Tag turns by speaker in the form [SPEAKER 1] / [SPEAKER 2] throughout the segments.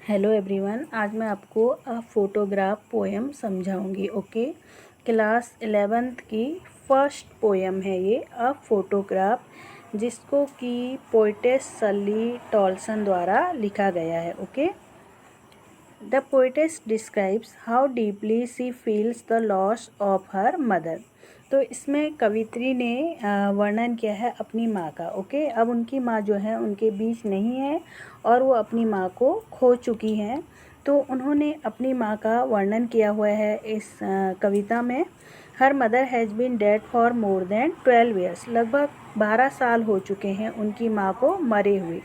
[SPEAKER 1] Hello everyone, आज मैं आपको फोटोग्राफ पोएम समझाऊंगी। ओके, क्लास 11th की फर्स्ट पोएम है ये, अ फोटोग्राफ, जिसको कि पोइटेस सली टॉल्सन द्वारा लिखा गया है। Okay, the poetess describes how deeply she feels the loss of her mother. तो इसमें कवित्री ने वर्णन किया है अपनी माँ का। ओके, अब उनकी माँ जो है उनके बीच नहीं है और वो अपनी माँ को खो चुकी हैं। तो उन्होंने अपनी माँ का वर्णन किया हुआ है इस कविता में। Her mother has been dead for more than 12 years. लगभग 12 साल हो चुके हैं उनकी माँ को मरे हुए।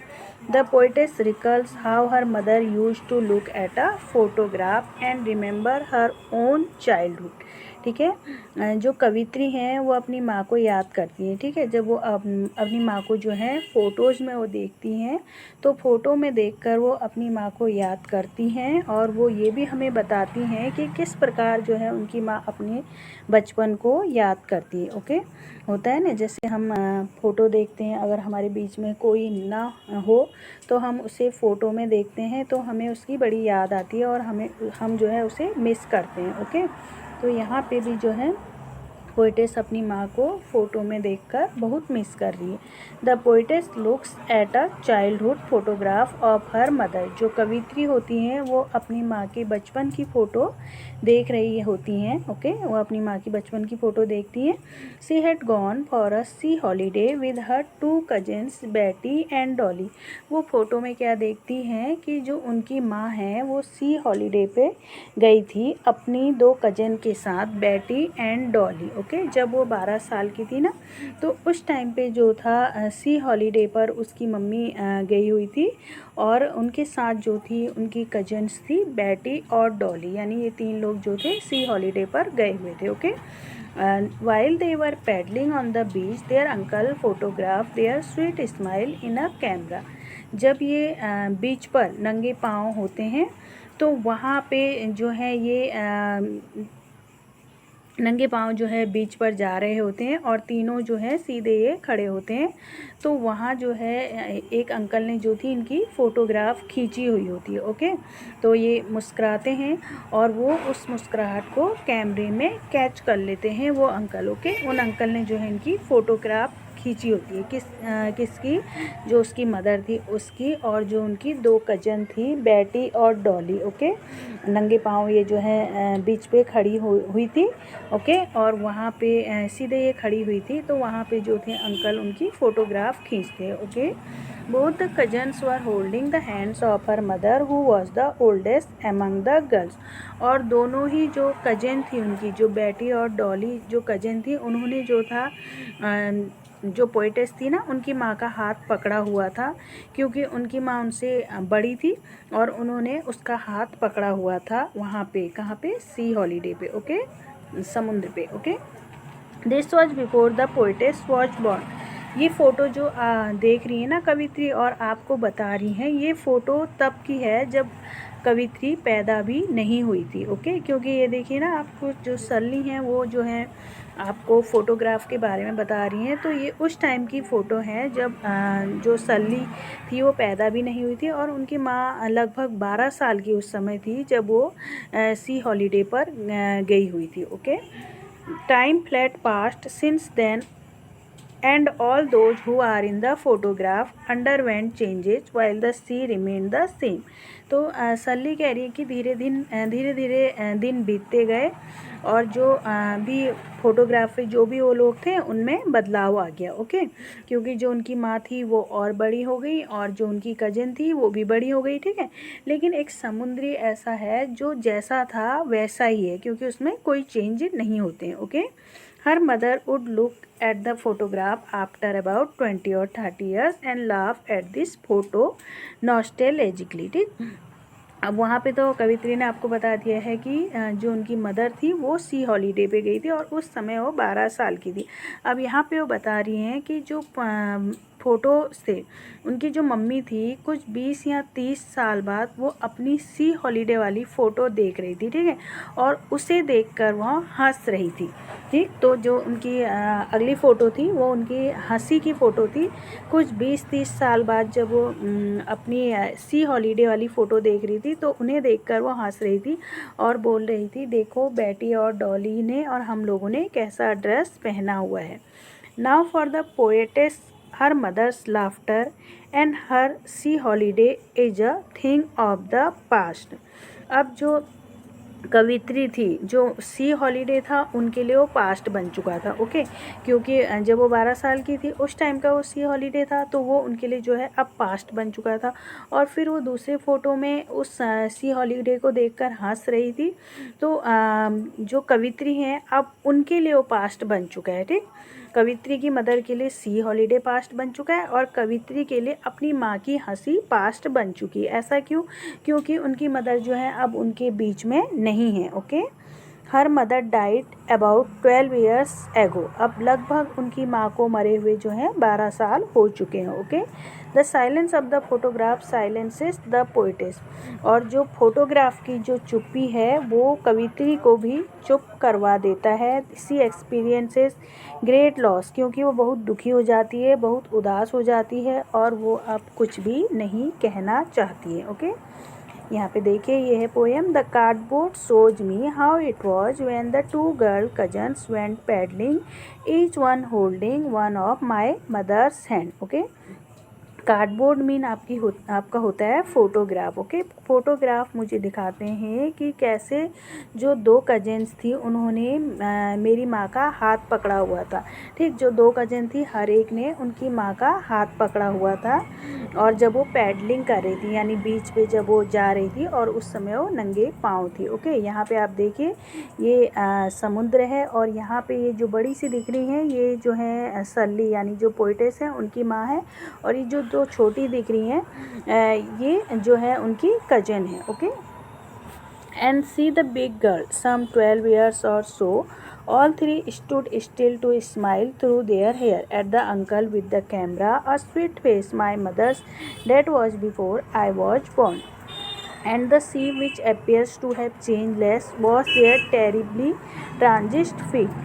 [SPEAKER 1] The poetess recalls how her mother use to look at a photograph and remember her own childhood. ठीक है, जो कवित्री हैं वो अपनी माँ को याद करती हैं। ठीक है, जब वो अपनी माँ को जो है फ़ोटोज़ में वो देखती हैं तो फ़ोटो में देखकर वो अपनी माँ को याद करती हैं, और वो ये भी हमें बताती हैं कि किस प्रकार जो है उनकी माँ अपने बचपन को याद करती है। ओके, होता है ना, जैसे हम फ़ोटो देखते हैं, अगर हमारे बीच में कोई ना हो तो हम उसे फ़ोटो में देखते हैं तो हमें उसकी बड़ी याद आती है और हम जो है उसे मिस करते हैं। ओके, तो यहाँ पे भी जो है पोइटेस अपनी माँ को फ़ोटो में देखकर बहुत मिस कर रही है। The poetess looks at a childhood photograph of her mother. जो कवित्री होती हैं वो अपनी माँ के बचपन की फ़ोटो देख रही होती हैं। ओके, वो अपनी माँ की बचपन की फ़ोटो देखती हैं। She had gone for a C holiday with her 2 cousins Betty and Dolly. वो फ़ोटो में क्या देखती हैं कि जो उनकी माँ है वो सी हॉलीडे पे गई थी अपनी 2 कज़न के साथ, बैटी एंड डॉली। ओके, जब वो 12 साल की थी ना, तो उस टाइम पे जो था सी हॉलीडे पर उसकी मम्मी गई हुई थी, और उनके साथ जो थी उनकी कजन्स थी बैटी और डॉली, यानी ये 3 लोग जो थे सी हॉलीडे पर गए हुए थे। Okay, while they were paddling on the beach, their uncle photographed their sweet smile in a camera. जब ये बीच पर नंगे पाँव होते हैं तो वहाँ पे जो है ये नंगे पाँव जो है बीच पर जा रहे होते हैं और तीनों जो है सीधे ये खड़े होते हैं। तो वहाँ जो है एक अंकल ने जो थी इनकी फ़ोटोग्राफ खींची हुई होती है। ओके, तो ये मुस्कुराते हैं और वो उस मुस्कुराहट को कैमरे में कैच कर लेते हैं वो अंकल। ओके, उन अंकल ने जो है इनकी फ़ोटोग्राफ खींची होती है। किसकी? जो उसकी मदर थी उसकी, और जो उनकी 2 कज़न थी बैटी और डॉली। ओके, नंगे पाँव ये जो है बीच पे खड़ी हुई थी। ओके, और वहाँ पे सीधे ये खड़ी हुई थी, तो वहाँ पे जो थे अंकल उनकी फ़ोटोग्राफ खींचते। Okay, both the cousins were holding the hands of her mother who was the oldest among the girls. और दोनों ही जो कजन थी उनकी, जो बैटी और डॉली जो कजन थी, उन्होंने जो था जो पोइटेस थी ना उनकी माँ का हाथ पकड़ा हुआ था, क्योंकि उनकी माँ उनसे बड़ी थी और उन्होंने उसका हाथ पकड़ा हुआ था वहाँ पे। कहाँ पे? सी हॉलीडे पे। ओके, समुद्र पे। Okay, this was before the poetess was born. ये फ़ोटो जो देख रही है ना कवित्री और आपको बता रही हैं, ये फ़ोटो तब की है जब कवित्री पैदा भी नहीं हुई थी। ओके, क्योंकि ये देखिए ना, आपको जो सल्ली हैं वो जो है आपको फ़ोटोग्राफ के बारे में बता रही हैं, तो ये उस टाइम की फ़ोटो है जब जो सल्ली थी वो पैदा भी नहीं हुई थी और उनकी माँ लगभग 12 साल की उस समय थी जब वो सी हॉलीडे पर गई हुई थी। Okay, time fled past since then, and all those who are in the photograph underwent changes while the sea remained the same. तो सल्ली कह रही है कि धीरे धीरे दिन बीतते गए और जो भी फोटोग्राफी जो भी वो लोग थे उनमें बदलाव आ गया। ओके, क्योंकि जो उनकी माँ थी वो और बड़ी हो गई और जो उनकी कज़न थी वो भी बड़ी हो गई। ठीक है, लेकिन एक समुद्री ऐसा है जो जैसा था वैसा ही है, क्योंकि उसमें कोई चेंज नहीं होते हैं। Okay, her mother would look at the photograph after about 20 or 30 years and laugh at this photo nostalgically. ठीक, अब वहाँ पे तो कवित्री ने आपको बता दिया है कि जो उनकी मदर थी वो सी हॉलीडे पे गई थी और उस समय वो 12 साल की थी। अब यहाँ पे वो बता रही हैं कि जो फ़ोटो से उनकी जो मम्मी थी कुछ 20 या 30 साल बाद वो अपनी सी हॉलीडे वाली फ़ोटो देख रही थी, ठीक है, और उसे देखकर वह हंस रही थी, ठीक। तो जो उनकी अगली फ़ोटो थी वो उनकी हंसी की फ़ोटो थी। कुछ 20-30 साल बाद जब वो अपनी सी हॉलीडे वाली फ़ोटो देख रही थी तो उन्हें देखकर वो हंस रही थी और बोल रही थी, देखो बेटी और डॉली ने और हम लोगों ने कैसा ड्रेस पहना हुआ है। Now for the poetess, her mother's laughter and her sea holiday is a thing of the past. अब जो कवित्री थी, जो सी हॉलीडे था उनके लिए वो पास्ट बन चुका था, ओके, क्योंकि जब वो 12 साल की थी उस टाइम का वो सी हॉलीडे था, तो वो उनके लिए जो है अब पास्ट बन चुका था। और फिर वो दूसरे फ़ोटो में उस सी हॉलीडे को देखकर हंस रही थी, तो जो कवित्री हैं अब उनके लिए वो पास्ट बन चुका है, ठीक। कवित्री की मदर के लिए सी हॉलीडे पास्ट बन चुका है और कवित्री के लिए अपनी माँ की हंसी पास्ट बन चुकी है। ऐसा क्यों? क्योंकि उनकी मदर जो है अब उनके बीच में नहीं है, okay. Her mother diet about 12 years ago. अब लगभग उनकी माँ को मरे हुए जो है 12 साल हो चुके हैं, okay. The silence of the photograph silences the poetess. और जो फोटोग्राफ की जो चुप्पी है वो कवित्री को भी चुप करवा देता है। सी एक्सपीरियंसेस ग्रेट लॉस, क्योंकि वो बहुत दुखी हो जाती है, बहुत उदास हो जाती है और वो अब कुछ भी नहीं कहना चाहती है, ओके। यहाँ पे देखिए ये है poem. The cardboard shows me how it was when the two girl cousins went paddling, each one holding one of my mother's hand, okay. Cardboard mean आपका होता है फ़ोटोग्राफ, ओके। फ़ोटोग्राफ मुझे दिखाते हैं कि कैसे जो दो कजिन्स थी उन्होंने मेरी माँ का हाथ पकड़ा हुआ था, ठीक। जो दो कजिन थी हर एक ने उनकी माँ का हाथ पकड़ा हुआ था और जब वो पैडलिंग कर रही थी यानी बीच पे जब वो जा रही थी और उस समय वो नंगे पाँव थी, ओके। यहाँ पे आप देखिए ये समुद्र है और यहाँ पे ये जो बड़ी सी दिख रही है ये जो है सल्ली यानी जो पोइटेस है उनकी माँ है, और ये जो दो छोटी दिख रही हैं ये जो है उनकी कजन है, okay. And she the big girl some 12 years or so. All three stood still to smile through their hair at the uncle with the camera, a sweet face my mother's that was before I was born. And the sea, which appears to have changed less, was there terribly transist feet.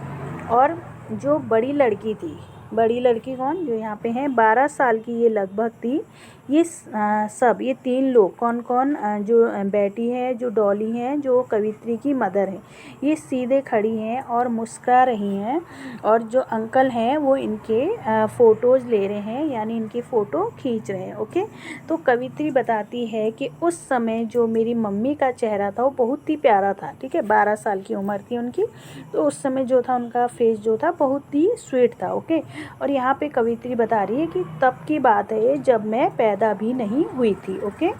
[SPEAKER 1] और जो बड़ी लड़की थी, बड़ी लड़की कौन, जो यहाँ पे है 12 साल की ये लगभग थी, ये सब ये तीन लोग कौन कौन, जो बेटी है, जो डॉली हैं, जो कवित्री की मदर है, ये सीधे खड़ी हैं और मुस्कुरा रही हैं, और जो अंकल हैं वो इनके फ़ोटोज़ ले रहे हैं यानी इनकी फ़ोटो खींच रहे हैं, ओके। तो कवित्री बताती है कि उस समय जो मेरी मम्मी का चेहरा था वो बहुत ही प्यारा था, ठीक है। 12 साल की उम्र थी उनकी, तो उस समय जो था उनका फेस जो था बहुत ही स्वीट था, ओके। और यहाँ पे कवित्री बता रही है कि तब की बात है जब मैं पैदा भी नहीं हुई थी, ओके।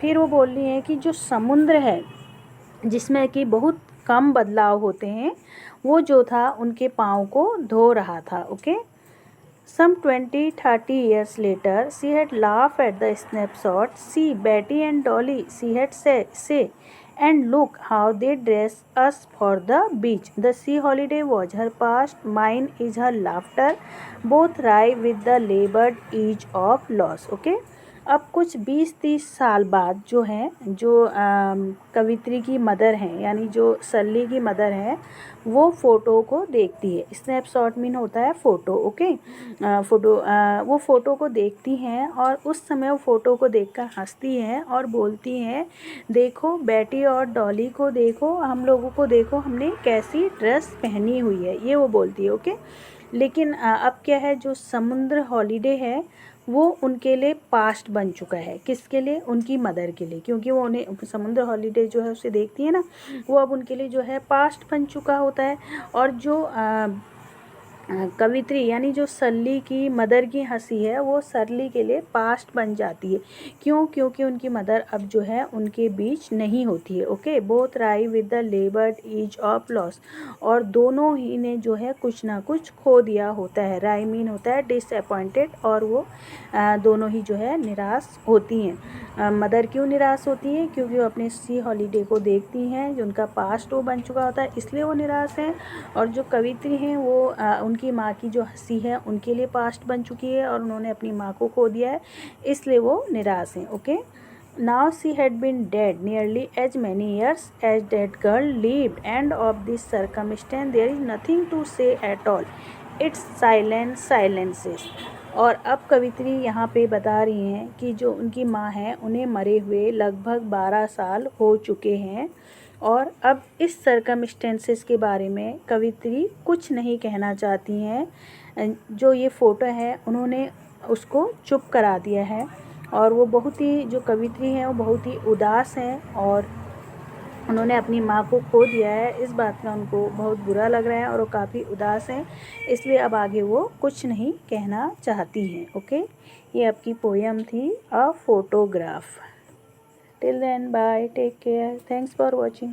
[SPEAKER 1] फिर वो बोल रही है कि जो समुद्र है जिसमें कि बहुत कम बदलाव होते हैं, वो जो था उनके पाँव को धो रहा था, okay. Some 20-30 years later, she had laughed at the snapshot. See, Betty and Dolly, she had say, and look how they dress us for the beach. The sea holiday was her past, mine is her laughter. Both rye with the labored each of loss. Okay. अब कुछ 20-30 साल बाद जो हैं, जो कवित्री की mother हैं यानी जो सल्ली की मदर हैं, वो फ़ोटो को देखती है। स्नैपशॉट मीन होता है फ़ोटो, ओके। वो फ़ोटो को देखती हैं और उस समय वो फ़ोटो को देखकर हंसती हैं और बोलती हैं, देखो बेटी और डॉली को देखो, हम लोगों को देखो, हमने कैसी ड्रेस पहनी हुई है, ये वो बोलती है, ओके। लेकिन अब क्या है, जो समुद्र हॉलीडे है वो उनके लिए पास्ट बन चुका है। किसके लिए? उनकी मदर के लिए, क्योंकि वो उन्हें समुद्र हॉलीडे जो है उसे देखती है ना, वो अब उनके लिए जो है पास्ट बन चुका होता है। और जो कवित्री यानी जो सल्ली की मदर की हंसी है वो सरली के लिए पास्ट बन जाती है। क्यों? क्योंकि उनकी मदर अब जो है उनके बीच नहीं होती है, okay. Both wry with the laboured ease of loss, और दोनों ही ने जो है कुछ ना कुछ खो दिया होता है। राई मीन होता है डिसअपॉइंटेड, और वो दोनों ही जो है निराश होती हैं। मदर क्यों निराश होती है? क्योंकि वो अपने सी हॉलीडे को देखती हैं, जो उनका पास्ट वो बन चुका होता है, इसलिए वो निराश हैं। और जो कवित्री हैं वो उनकी उनकी माँ की जो हंसी है उनके लिए पास्ट बन चुकी है और उन्होंने अपनी माँ को खो दिया है, इसलिए वो निराश हैं। Okay, now she had been dead nearly as many years as that girl lived, and of this circumstance there is nothing to say at all, its silences. और अब कवित्री यहाँ पे बता रही हैं कि जो उनकी माँ हैं उन्हें मरे हुए लगभग 12 साल हो चुके हैं, और अब इस सर्कमस्टेंसेस के बारे में कवित्री कुछ नहीं कहना चाहती हैं। जो ये फ़ोटो है उन्होंने उसको चुप करा दिया है, और वो बहुत ही, जो कवित्री हैं वो बहुत ही उदास हैं, और उन्होंने अपनी माँ को खो दिया है, इस बात का उनको बहुत बुरा लग रहा है और वो काफ़ी उदास हैं, इसलिए अब आगे वो कुछ नहीं कहना चाहती हैं। ओके, ये आपकी पोएम थी a photograph. Till then bye, take care, thanks for watching.